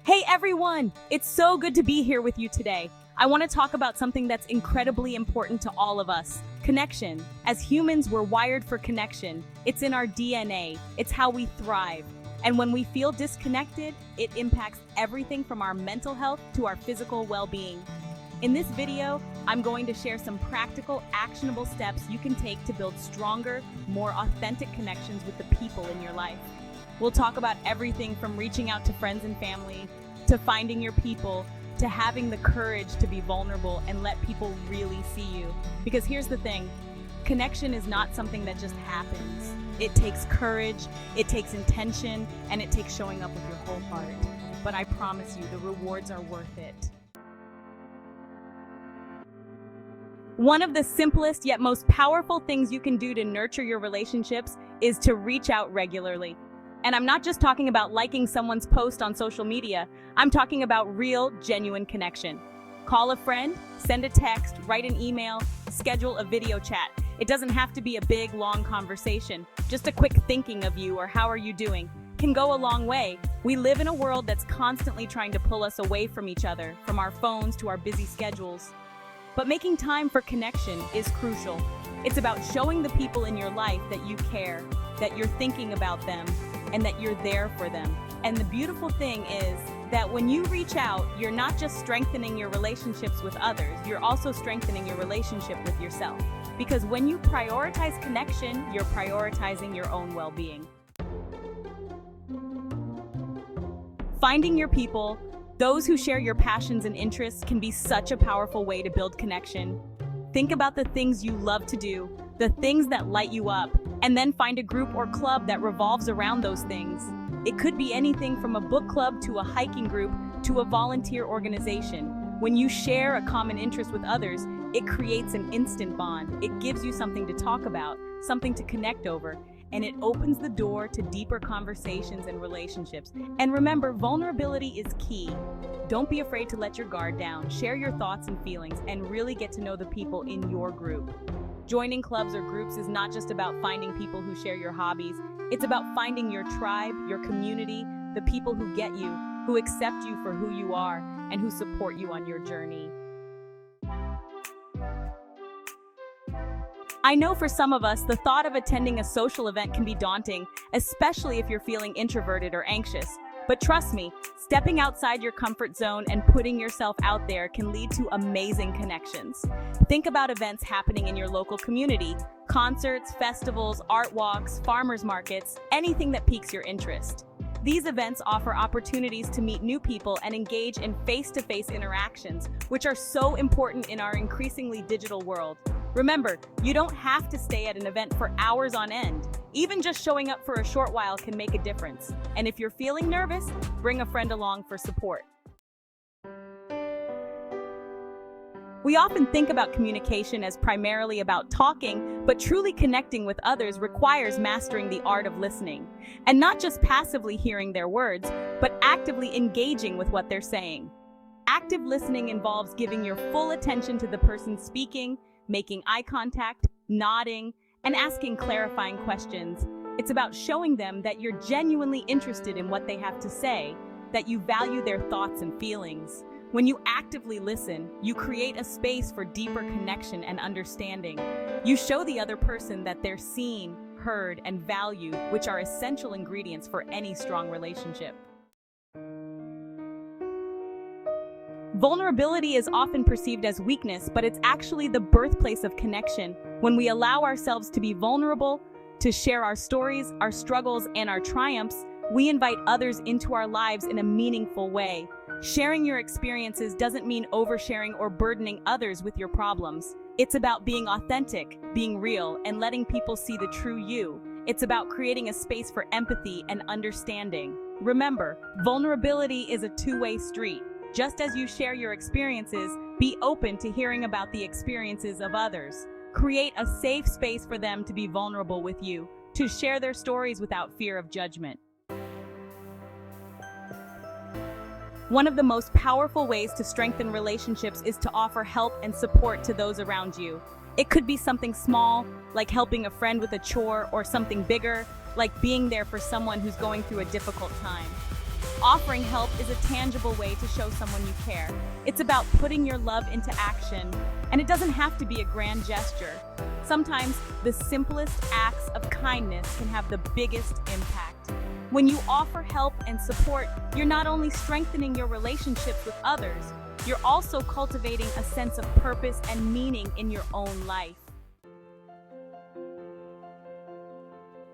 Hey everyone! It's so good to be here with you today. I want to talk about something that's incredibly important to all of us: connection. As humans, we're wired for connection. It's in our DNA, it's how we thrive. And when we feel disconnected, it impacts everything from our mental health to our physical well-being. In this video, I'm going to share some practical, actionable steps you can take to build stronger, more authentic connections with the people in your life. We'll talk about everything from reaching out to friends and family, to finding your people, to having the courage to be vulnerable and let people really see you. Because here's the thing, connection is not something that just happens. It takes courage, it takes intention, and it takes showing up with your whole heart. But I promise you, the rewards are worth it. One of the simplest yet most powerful things you can do to nurture your relationships is to reach out regularly. And I'm not just talking about liking someone's post on social media. I'm talking about real, genuine connection. Call a friend, send a text, write an email, schedule a video chat. It doesn't have to be a big, long conversation. Just a quick thinking of you or how are you doing can go a long way. We live in a world that's constantly trying to pull us away from each other, from our phones to our busy schedules. But making time for connection is crucial. It's about showing the people in your life that you care, that you're thinking about them, and that you're there for them. And the beautiful thing is that when you reach out, you're not just strengthening your relationships with others, you're also strengthening your relationship with yourself. Because when you prioritize connection, you're prioritizing your own well-being. Finding your people, those who share your passions and interests, can be such a powerful way to build connection. Think about the things you love to do, the things that light you up, and then find a group or club that revolves around those things. It could be anything from a book club to a hiking group to a volunteer organization. When you share a common interest with others, it creates an instant bond. It gives you something to talk about, something to connect over, and it opens the door to deeper conversations and relationships. And remember, vulnerability is key. Don't be afraid to let your guard down, share your thoughts and feelings, and really get to know the people in your group. Joining clubs or groups is not just about finding people who share your hobbies. It's about finding your tribe, your community, the people who get you, who accept you for who you are, and who support you on your journey. I know for some of us, the thought of attending a social event can be daunting, especially if you're feeling introverted or anxious. But trust me, stepping outside your comfort zone and putting yourself out there can lead to amazing connections. Think about events happening in your local community: concerts, festivals, art walks, farmers markets, anything that piques your interest. These events offer opportunities to meet new people and engage in face-to-face interactions, which are so important in our increasingly digital world. Remember, you don't have to stay at an event for hours on end. Even just showing up for a short while can make a difference. And if you're feeling nervous, bring a friend along for support. We often think about communication as primarily about talking, but truly connecting with others requires mastering the art of listening. And not just passively hearing their words, but actively engaging with what they're saying. Active listening involves giving your full attention to the person speaking, making eye contact, nodding, and asking clarifying questions. It's about showing them that you're genuinely interested in what they have to say, that you value their thoughts and feelings. When you actively listen, you create a space for deeper connection and understanding. You show the other person that they're seen, heard, and valued, which are essential ingredients for any strong relationship. Vulnerability is often perceived as weakness, but it's actually the birthplace of connection. When we allow ourselves to be vulnerable, to share our stories, our struggles, and our triumphs, we invite others into our lives in a meaningful way. Sharing your experiences doesn't mean oversharing or burdening others with your problems. It's about being authentic, being real, and letting people see the true you. It's about creating a space for empathy and understanding. Remember, vulnerability is a two-way street. Just as you share your experiences, be open to hearing about the experiences of others. Create a safe space for them to be vulnerable with you, to share their stories without fear of judgment. One of the most powerful ways to strengthen relationships is to offer help and support to those around you. It could be something small, like helping a friend with a chore, or something bigger, like being there for someone who's going through a difficult time. Offering help is a tangible way to show someone you care. It's about putting your love into action, and it doesn't have to be a grand gesture. Sometimes the simplest acts of kindness can have the biggest impact. When you offer help and support, you're not only strengthening your relationships with others, you're also cultivating a sense of purpose and meaning in your own life.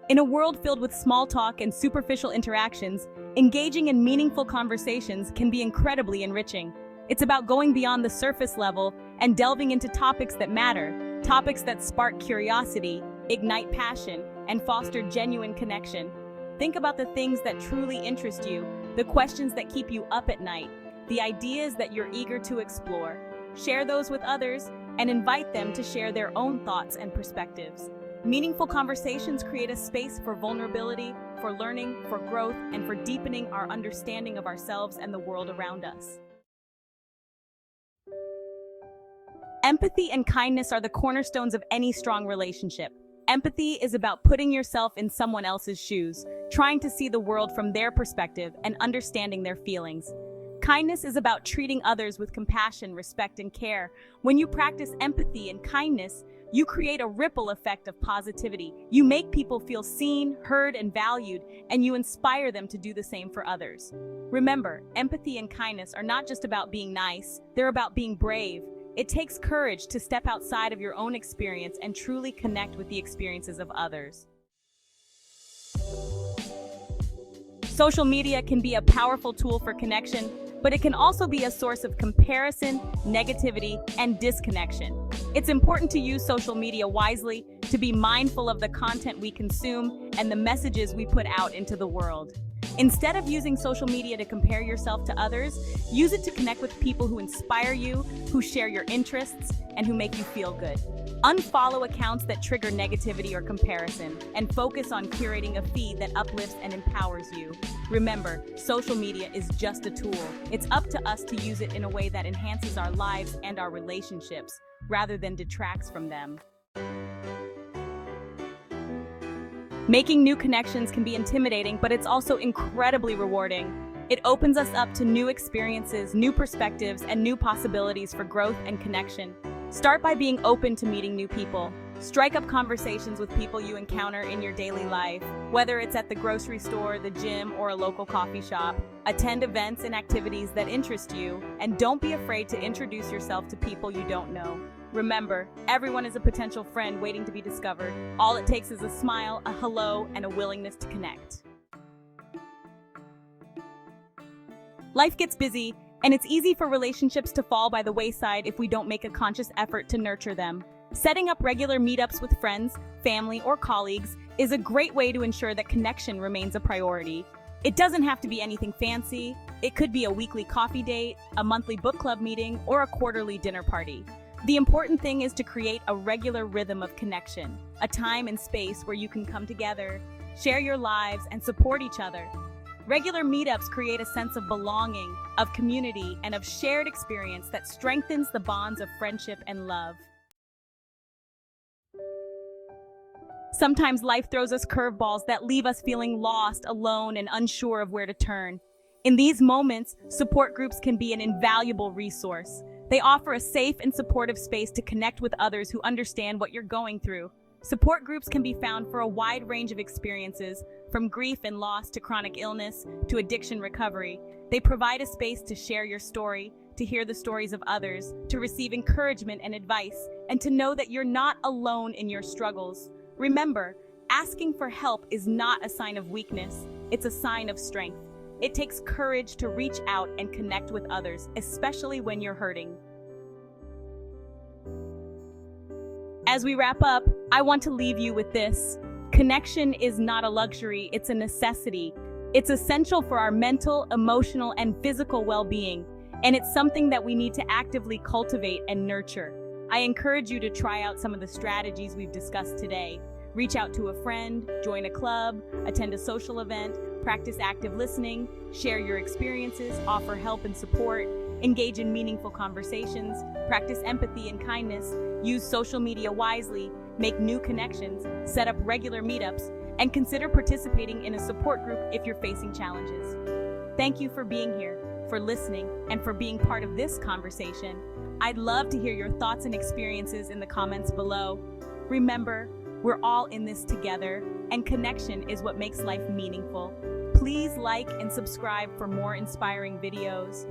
In a world filled with small talk and superficial interactions, engaging in meaningful conversations can be incredibly enriching. It's about going beyond the surface level and delving into topics that matter, topics that spark curiosity, ignite passion, and foster genuine connection. Think about the things that truly interest you, the questions that keep you up at night, the ideas that you're eager to explore. Share those with others and invite them to share their own thoughts and perspectives. Meaningful conversations create a space for vulnerability, for learning, for growth, and for deepening our understanding of ourselves and the world around us. Empathy and kindness are the cornerstones of any strong relationship. Empathy is about putting yourself in someone else's shoes, trying to see the world from their perspective and understanding their feelings. Kindness is about treating others with compassion, respect, and care. When you practice empathy and kindness, you create a ripple effect of positivity. You make people feel seen, heard, and valued, and you inspire them to do the same for others. Remember, empathy and kindness are not just about being nice, they're about being brave. It takes courage to step outside of your own experience and truly connect with the experiences of others. Social media can be a powerful tool for connection, but it can also be a source of comparison, negativity, and disconnection. It's important to use social media wisely, to be mindful of the content we consume and the messages we put out into the world. Instead of using social media to compare yourself to others, use it to connect with people who inspire you, who share your interests, and who make you feel good. Unfollow accounts that trigger negativity or comparison, and focus on curating a feed that uplifts and empowers you. Remember, social media is just a tool. It's up to us to use it in a way that enhances our lives and our relationships, rather than detracts from them. Making new connections can be intimidating, but it's also incredibly rewarding. It opens us up to new experiences, new perspectives, and new possibilities for growth and connection. Start by being open to meeting new people. Strike up conversations with people you encounter in your daily life, whether it's at the grocery store, the gym, or a local coffee shop. Attend events and activities that interest you, and don't be afraid to introduce yourself to people you don't know. Remember, everyone is a potential friend waiting to be discovered. All it takes is a smile, a hello, and a willingness to connect. Life gets busy, and it's easy for relationships to fall by the wayside if we don't make a conscious effort to nurture them. Setting up regular meetups with friends, family, or colleagues is a great way to ensure that connection remains a priority. It doesn't have to be anything fancy. It could be a weekly coffee date, a monthly book club meeting, or a quarterly dinner party. The important thing is to create a regular rhythm of connection, a time and space where you can come together, share your lives, and support each other. Regular meetups create a sense of belonging, of community, and of shared experience that strengthens the bonds of friendship and love. Sometimes life throws us curveballs that leave us feeling lost, alone, and unsure of where to turn. In these moments, support groups can be an invaluable resource. They offer a safe and supportive space to connect with others who understand what you're going through. Support groups can be found for a wide range of experiences, from grief and loss to chronic illness to addiction recovery. They provide a space to share your story, to hear the stories of others, to receive encouragement and advice, and to know that you're not alone in your struggles. Remember, asking for help is not a sign of weakness, it's a sign of strength. It takes courage to reach out and connect with others, especially when you're hurting. As we wrap up, I want to leave you with this. Connection is not a luxury, it's a necessity. It's essential for our mental, emotional, and physical well-being, and it's something that we need to actively cultivate and nurture. I encourage you to try out some of the strategies we've discussed today. Reach out to a friend, join a club, attend a social event, practice active listening, share your experiences, offer help and support, engage in meaningful conversations, practice empathy and kindness, use social media wisely, make new connections, set up regular meetups, and consider participating in a support group if you're facing challenges. Thank you for being here, for listening, and for being part of this conversation. I'd love to hear your thoughts and experiences in the comments below. Remember, we're all in this together, and connection is what makes life meaningful. Please like and subscribe for more inspiring videos.